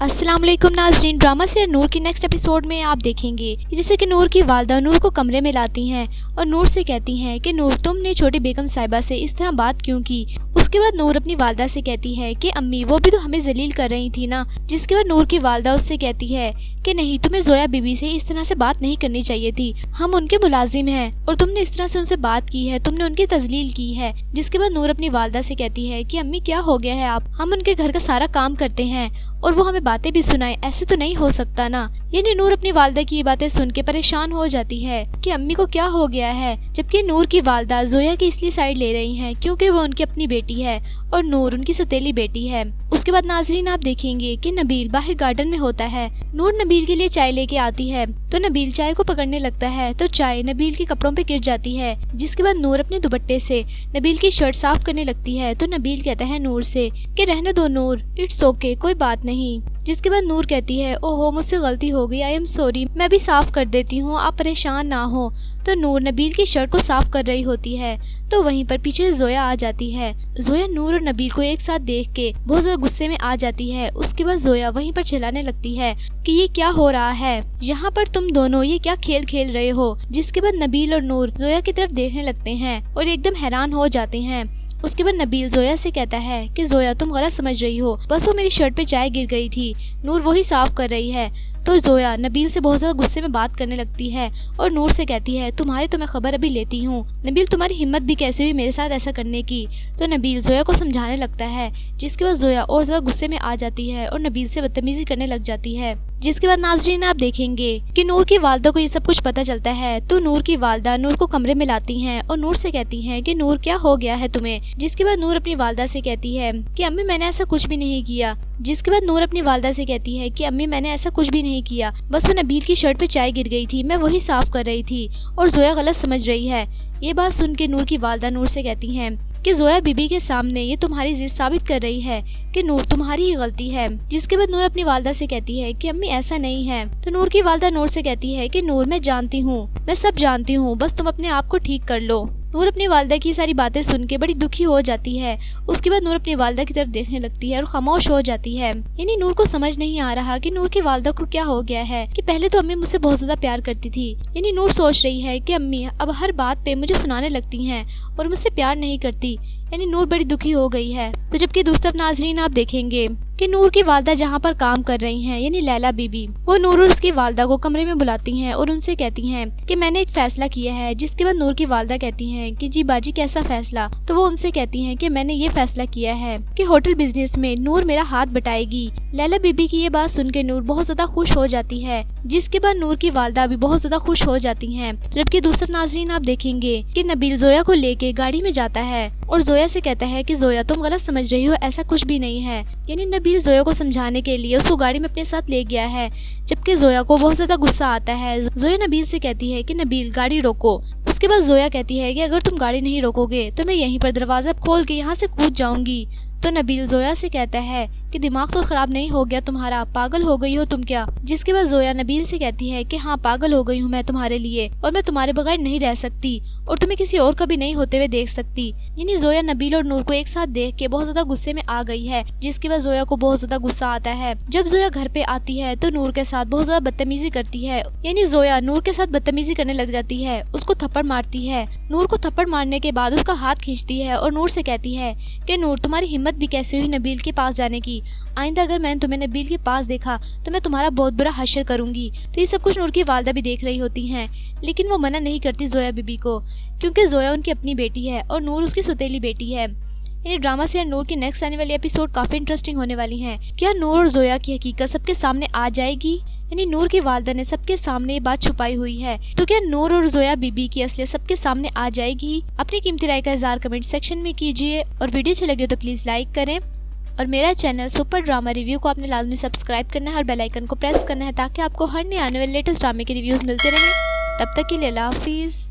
अस्सलाम वालेकुम नाज़रीन। ड्रामा से नूर की नेक्स्ट एपिसोड में आप देखेंगे जैसे कि नूर की वालदा नूर को कमरे में लाती हैं और नूर से कहती हैं कि नूर तुमने छोटी बेगम साहिबा से इस तरह बात क्यों की। उसके बाद नूर अपनी वालदा से कहती है कि अम्मी वो भी तो हमें जलील कर रही थी ना। जिसके बाद नूर की वालदा उससे कहती है कि नहीं, तुम्हें जोया बीबी से इस तरह से बात नहीं करनी चाहिए थी, हम उनके मुलाजिम हैं और तुमने इस तरह से उनसे बात की है, तुमने उनकी तजलील की है। जिसके बाद नूर अपनी वालदा से कहती है कि अम्मी क्या हो गया है, आप हम उनके घर का सारा काम करते हैं और वो हमें बातें भी सुनाए, ऐसे तो नहीं हो सकता ना। यानी नूर अपनी वालदा की ये बातें सुन के परेशान हो जाती है कि अम्मी को क्या हो गया है। जबकि नूर की वालदा जोया की इसलिए साइड ले रही हैं क्योंकि वो उनकी अपनी बेटी है और नूर उनकी सौतेली बेटी है। उसके बाद नाजरीन आप देखेंगे कि नबील बाहर गार्डन में होता है। नूर नबील के लिए चाय लेके आती है तो नबील चाय को पकड़ने लगता है तो चाय नबील के कपड़ों पे गिर जाती है। जिसके बाद नूर अपने दुपट्टे से नबील की शर्ट साफ करने लगती है तो नबील कहता है नूर से कि रहने दो नूर, इट्स ओके, कोई बात नहीं। जिसके बाद नूर कहती है ओहो मुझसे गलती हो गई, आई एम सॉरी, मैं भी साफ कर देती हूँ, आप परेशान ना हो। तो नूर नबील की शर्ट को साफ कर रही होती है तो वहीं पर पीछे जोया आ जाती है। जोया नूर और नबील को एक साथ देख के बहुत ज्यादा गुस्से में आ जाती है। उसके बाद जोया वहीं पर चिल्लाने लगती है कि ये क्या हो रहा है, यहाँ पर तुम दोनों ये क्या खेल खेल रहे हो। जिसके बाद नबील और नूर जोया की तरफ देखने लगते हैं और एकदम हैरान हो जाते हैं। उसके बाद नबील जोया से कहता है कि जोया तुम गलत समझ रही हो, बस वो मेरी शर्ट पे चाय गिर गई थी, नूर वही साफ कर रही है। तो जोया नबील से बहुत ज्यादा गुस्से में बात करने लगती है और नूर से कहती है तुम्हारी तो मैं खबर अभी लेती हूँ, नबील तुम्हारी हिम्मत भी कैसे हुई मेरे साथ ऐसा करने की। तो नबील जोया को समझाने लगता है। जिसके बाद जोया और ज्यादा गुस्से में आ जाती है और नबील से बदतमीजी करने लग जाती है। जिसके बाद नाजरीन आप देखेंगे कि नूर की वालदा को ये सब कुछ पता चलता है तो नूर की वालदा नूर को कमरे में लाती हैं और नूर से कहती हैं कि नूर क्या हो गया है तुम्हें। जिसके बाद नूर अपनी वालदा से कहती है कि अम्मी मैंने ऐसा कुछ भी नहीं किया। जिसके बाद नूर अपनी वालदा से कहती है कि अम्मी मैंने ऐसा कुछ भी नहीं किया, बस वो नबील की शर्ट पे चाय गिर गई थी, मैं वही साफ कर रही थी और जोया गलत समझ रही है। ये बात सुन के नूर की वालदा नूर से कहती हैं कि जोया बीबी के सामने ये तुम्हारी जिद साबित कर रही है कि नूर तुम्हारी ही गलती है। जिसके बाद नूर अपनी वालदा से कहती है कि अम्मी ऐसा नहीं है। तो नूर की वालदा नूर से कहती है कि नूर मैं जानती हूँ, मैं सब जानती हूँ, बस तुम अपने आप को ठीक कर लो। नूर अपनी वालदा की सारी बातें सुन के बड़ी दुखी हो जाती है। उसके बाद नूर अपनी वालदा की तरफ देखने लगती है और खामोश हो जाती है। यानी नूर को समझ नहीं आ रहा कि नूर की वालदा को क्या हो गया है कि पहले तो अम्मी मुझसे बहुत ज्यादा प्यार करती थी। यानी नूर सोच रही है कि अम्मी अब हर बात पे मुझे सुनाने लगती हैं और मुझसे प्यार नहीं करती। यानी नूर बड़ी दुखी हो गई है। तो जबकि दूसरी तरफ नाजरीन आप देखेंगे कि नूर की वालदा जहाँ पर काम कर रही हैं यानी लैला बीबी, वो नूर और उसकी वालदा को कमरे में बुलाती हैं और उनसे कहती हैं कि मैंने एक फैसला किया है। जिसके बाद नूर की वालदा कहती हैं कि जी बाजी कैसा फैसला। तो वो उनसे कहती हैं कि मैंने ये फैसला किया है कि होटल बिजनेस में नूर मेरा हाथ बटाएगी। लैला बीबी की ये बात सुन के नूर बहुत ज्यादा खुश हो जाती है। जिसके बाद नूर की वालदा भी बहुत ज्यादा खुश हो जाती हैं। जबकि दूसरी नाजरीन आप देखेंगे कि नबील जोया को लेके गाड़ी में जाता है और जोया से कहता है कि जोया तुम गलत समझ रही हो, ऐसा कुछ भी नहीं है। यानी नबील जोया को समझाने के लिए उसको गाड़ी में अपने साथ ले गया है। जबकि जोया को बहुत ज्यादा गुस्सा आता है। जोया नबील से कहती है कि नबील गाड़ी रोको। उसके बाद जोया कहती है कि अगर तुम गाड़ी नहीं रोकोगे तो मैं यहीं पर दरवाजा खोल के यहाँ से कूद जाऊंगी। तो नबील जोया से कहता है कि दिमाग तो खराब नहीं हो गया तुम्हारा, पागल हो गई हो तुम क्या। जिसके बाद जोया नबील से कहती है कि हाँ पागल हो गई हूँ मैं तुम्हारे लिए और मैं तुम्हारे बगैर नहीं रह सकती और तुम्हें किसी और का भी नहीं होते हुए देख सकती। यानी जोया नबील और नूर को एक साथ देख के बहुत ज्यादा गुस्से में आ गई है। जिसके बाद जोया को बहुत ज्यादा गुस्सा आता है। जब जोया घर पे आती है तो नूर के साथ बहुत ज्यादा बदतमीजी करती है। यानी जोया नूर के साथ बदतमीजी करने लग जाती है, उसको थप्पड़ मारती है। नूर को थप्पड़ मारने के बाद उसका हाथ खींचती है और नूर से कहती है कि नूर तुम्हारी हिम्मत भी कैसे हुई नबील के पास जाने की, आइंदा अगर मैंने तुम्हें नबील के पास देखा तो मैं तुम्हारा बहुत बुरा हश्र करूंगी। तो ये सब कुछ नूर की वालदा भी देख रही होती हैं लेकिन वो मना नहीं करती जोया बीबी को क्योंकि जोया उनकी अपनी बेटी है और नूर उसकी सौतेली बेटी है। यानी ड्रामा से नूर की नेक्स्ट आने वाली एपिसोड काफी इंटरेस्टिंग होने वाली है। क्या नूर और जोया की हकीकत सबके सामने आ जाएगी? यानी नूर की वालदा ने सबके सामने ये बात छुपाई हुई है, तो क्या नूर और जोया बीबी की असलियत सबके सामने आ जाएगी? अपनी कीमती राय का इज़हार कमेंट सेक्शन में कीजिए और वीडियो अच्छी लगे तो प्लीज लाइक करें और मेरा चैनल सुपर ड्रामा रिव्यू को आपने लाजमी सब्सक्राइब करना है और बेल आइकन को प्रेस करना है ताकि आपको हर नए आने वाले लेटेस्ट ड्रामे के रिव्यूज मिलते रहें। तब तक के लिए अल्लाह हाफिज़।